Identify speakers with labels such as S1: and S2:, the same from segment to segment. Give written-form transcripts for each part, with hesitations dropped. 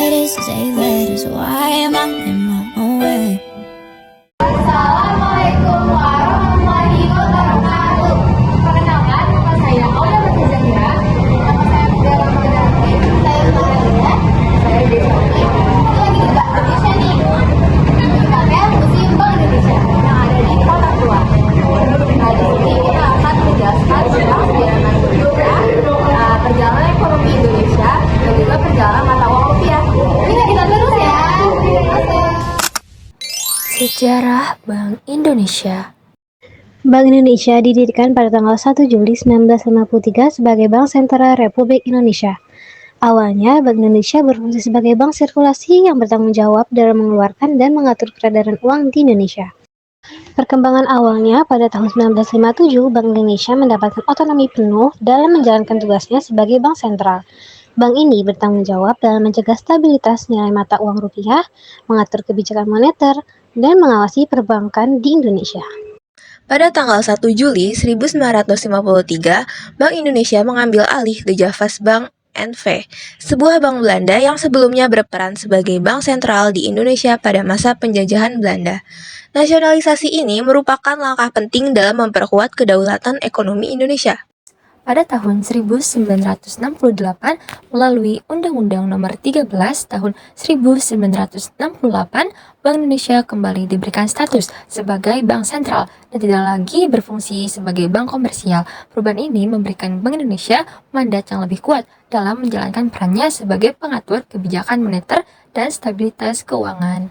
S1: letters, say letters. Why am I in my own way?
S2: Assalamualaikum warahmatullahi wabarakatuh. Perkenalkan, nama saya Aulia Marta Zahira. Nama saya Bella Margareti. Saya Maria. Saya Desani. Kita lagi di Bank Indonesia nih. Tempatnya Museum Bank Indonesia yang ada di Kota Tua. Nah, di sini kita akan menjelaskan tentang perjalanan Indonesia, perjalanan ekonomi Indonesia, dan juga perjalanan mata uang rupiah. Ini kita terus ya.
S3: Sejarah Bank Indonesia.
S4: Bank Indonesia didirikan pada tanggal 1 Juli 1953 sebagai Bank Sentral Republik Indonesia. Awalnya, Bank Indonesia berfungsi sebagai bank sirkulasi yang bertanggung jawab dalam mengeluarkan dan mengatur peredaran uang di Indonesia. Perkembangan awalnya pada tahun 1957, Bank Indonesia mendapatkan otonomi penuh dalam menjalankan tugasnya sebagai bank sentral. Bank ini bertanggung jawab dalam mencegah stabilitas nilai mata uang rupiah, mengatur kebijakan moneter, dan mengawasi perbankan di Indonesia.
S3: Pada tanggal 1 Juli 1953, Bank Indonesia mengambil alih The Javas Bank N.V., sebuah bank Belanda yang sebelumnya berperan sebagai bank sentral di Indonesia pada masa penjajahan Belanda. Nasionalisasi ini merupakan langkah penting dalam memperkuat kedaulatan ekonomi Indonesia. Pada tahun 1968, melalui Undang-Undang Nomor 13 Tahun 1968, Bank Indonesia kembali diberikan status sebagai bank sentral dan tidak lagi berfungsi sebagai bank komersial. Perubahan ini memberikan Bank Indonesia mandat yang lebih kuat dalam menjalankan perannya sebagai pengatur kebijakan moneter dan stabilitas keuangan.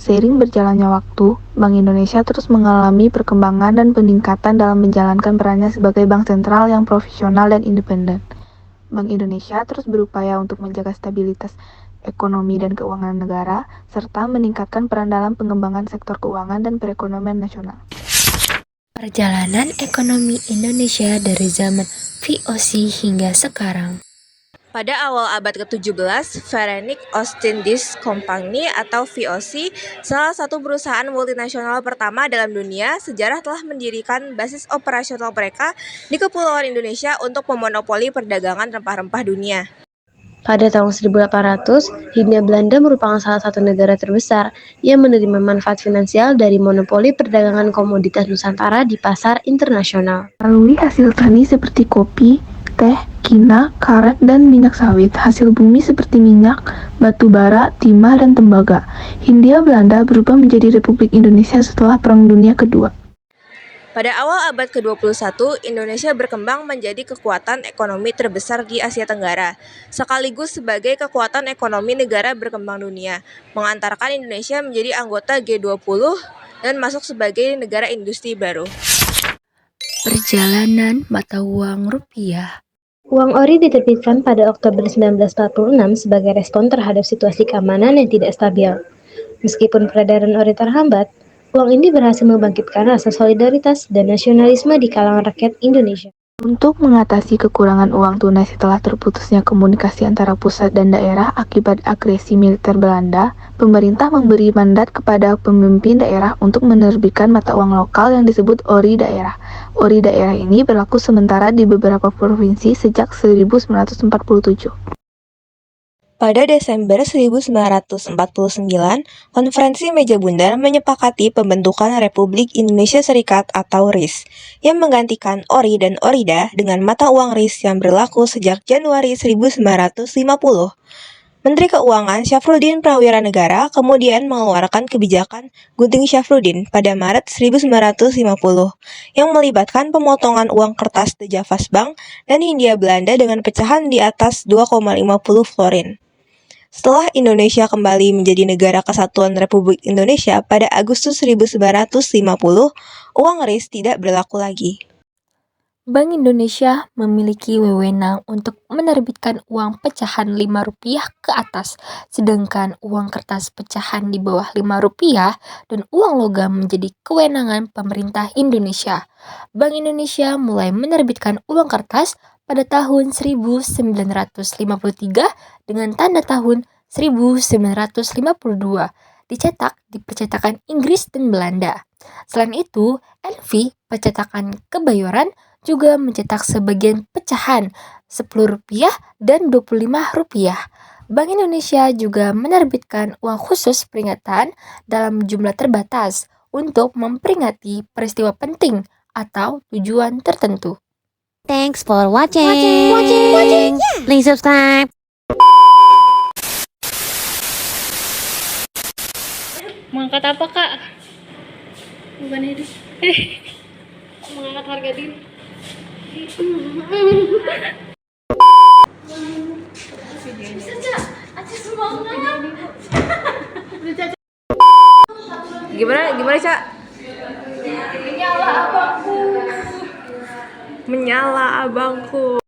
S5: Seiring berjalannya waktu, Bank Indonesia terus mengalami perkembangan dan peningkatan dalam menjalankan perannya sebagai bank sentral yang profesional dan independen. Bank Indonesia terus berupaya untuk menjaga stabilitas ekonomi dan keuangan negara, serta meningkatkan peran dalam pengembangan sektor keuangan dan perekonomian nasional.
S3: Perjalanan ekonomi Indonesia dari zaman VOC hingga sekarang. Pada awal abad ke-17, Vereinigung Ostindische Compagnie atau VOC, salah satu perusahaan multinasional pertama dalam dunia, sejarah telah mendirikan basis operasional mereka di Kepulauan Indonesia untuk memonopoli perdagangan rempah-rempah dunia.
S4: Pada tahun 1800, Hindia Belanda merupakan salah satu negara terbesar yang menerima manfaat finansial dari monopoli perdagangan komoditas Nusantara di pasar internasional.
S5: Melalui hasil tani seperti kopi, teh, kina, karet, dan minyak sawit, hasil bumi seperti minyak, batu bara, timah, dan tembaga, Hindia Belanda berubah menjadi Republik Indonesia setelah Perang Dunia Kedua.
S3: Pada awal abad ke-21, Indonesia berkembang menjadi kekuatan ekonomi terbesar di Asia Tenggara, sekaligus sebagai kekuatan ekonomi negara berkembang dunia, mengantarkan Indonesia menjadi anggota G20 dan masuk sebagai negara industri baru. Perjalanan mata uang rupiah.
S4: Uang ori diterbitkan pada Oktober 1946 sebagai respon terhadap situasi keamanan yang tidak stabil. Meskipun peredaran ori terhambat, uang ini berhasil membangkitkan rasa solidaritas dan nasionalisme di kalangan rakyat Indonesia.
S5: Untuk mengatasi kekurangan uang tunai setelah terputusnya komunikasi antara pusat dan daerah akibat agresi militer Belanda, pemerintah memberi mandat kepada pemimpin daerah untuk menerbitkan mata uang lokal yang disebut ori daerah. Ori daerah ini berlaku sementara di beberapa provinsi sejak 1947.
S3: Pada Desember 1949, Konferensi Meja Bundar menyepakati pembentukan Republik Indonesia Serikat atau RIS, yang menggantikan ORI dan ORIDA dengan mata uang RIS yang berlaku sejak Januari 1950. Menteri Keuangan Syafruddin Prawira Negara kemudian mengeluarkan kebijakan Gunting Syafruddin pada Maret 1950, yang melibatkan pemotongan uang kertas The Javas Bank dan Hindia Belanda dengan pecahan di atas 2,50 florin. Setelah Indonesia kembali menjadi Negara Kesatuan Republik Indonesia pada Agustus 1950, uang RIS tidak berlaku lagi. Bank Indonesia memiliki wewenang untuk menerbitkan uang pecahan Rp5 ke atas, sedangkan uang kertas pecahan di bawah Rp5 dan uang logam menjadi kewenangan pemerintah Indonesia. Bank Indonesia mulai menerbitkan uang kertas pada tahun 1953 dengan tanda tahun 1952, dicetak di percetakan Inggris dan Belanda. Selain itu, NV, percetakan Kebayoran, juga mencetak sebagian pecahan Rp10 dan Rp25.
S6: Bank Indonesia juga menerbitkan uang khusus peringatan dalam jumlah terbatas untuk memperingati peristiwa penting atau tujuan tertentu.
S7: Thanks for watching. Please subscribe.
S2: Mengangkat apa, Kak? Bukan ini. Mengangkat harga diri.
S3: Gimana, Cak? Menyala abangku.